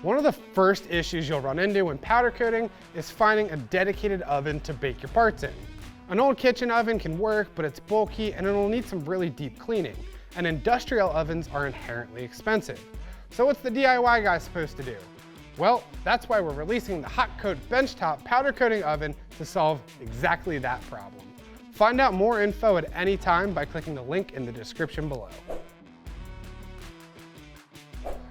One of the first issues you'll run into when powder coating is finding a dedicated oven to bake your parts in. An old kitchen oven can work, but it's bulky and it'll need some really deep cleaning, and industrial ovens are inherently expensive. So what's the DIY guy supposed to do? Well, that's why we're releasing the HotCoat Benchtop powder coating oven to solve exactly that problem. Find out more info at any time by clicking the link in the description below.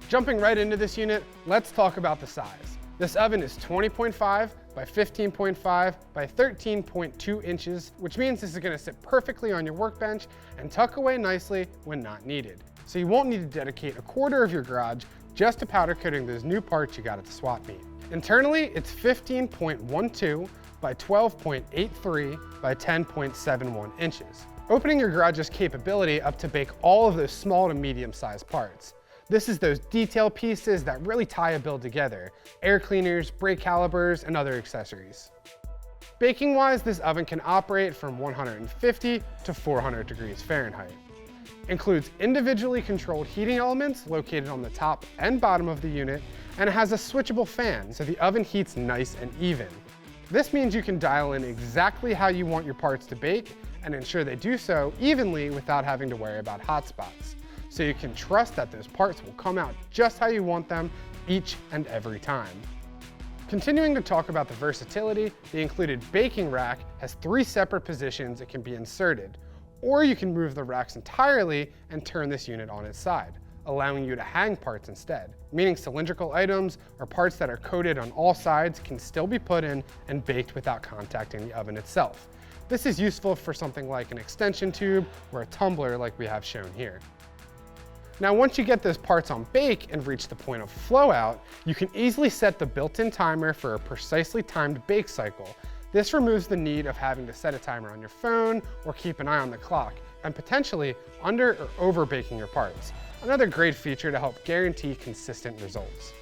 Jumping right into this unit, let's talk about the size. This oven is 20.5 by 15.5 by 13.2 inches, which means this is going to sit perfectly on your workbench and tuck away nicely when not needed. So you won't need to dedicate a quarter of your garage just to powder coating those new parts you got at the swap meet. Internally, it's 15.12 by 12.83 by 10.71 inches, opening your garage's capability up to bake all of those small to medium-sized parts. This is those detail pieces that really tie a build together: air cleaners, brake calipers, and other accessories. Baking-wise, this oven can operate from 150 to 400 degrees Fahrenheit. Includes individually controlled heating elements located on the top and bottom of the unit, and it has a switchable fan so the oven heats nice and even. This means you can dial in exactly how you want your parts to bake and ensure they do so evenly without having to worry about hot spots. So you can trust that those parts will come out just how you want them each and every time. Continuing to talk about the versatility, the included baking rack has 3 separate positions it can be inserted, or you can move the racks entirely and turn this unit on its side, allowing you to hang parts instead, meaning cylindrical items or parts that are coated on all sides can still be put in and baked without contacting the oven itself. This is useful for something like an extension tube or a tumbler like we have shown here. Now, once you get those parts on bake and reach the point of flow out, you can easily set the built-in timer for a precisely timed bake cycle. This removes the need of having to set a timer on your phone or keep an eye on the clock, and potentially under or over baking your parts. Another great feature to help guarantee consistent results.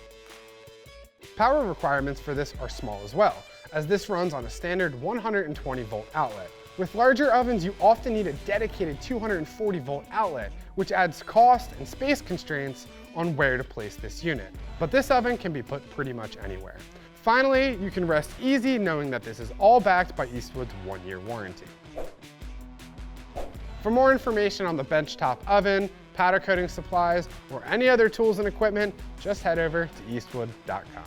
Power requirements for this are small as well, as this runs on a standard 120 volt outlet. With larger ovens, you often need a dedicated 240 volt outlet, which adds cost and space constraints on where to place this unit. But this oven can be put pretty much anywhere. Finally, you can rest easy knowing that this is all backed by Eastwood's 1-year warranty. For more information on the benchtop oven, powder coating supplies, or any other tools and equipment, just head over to eastwood.com.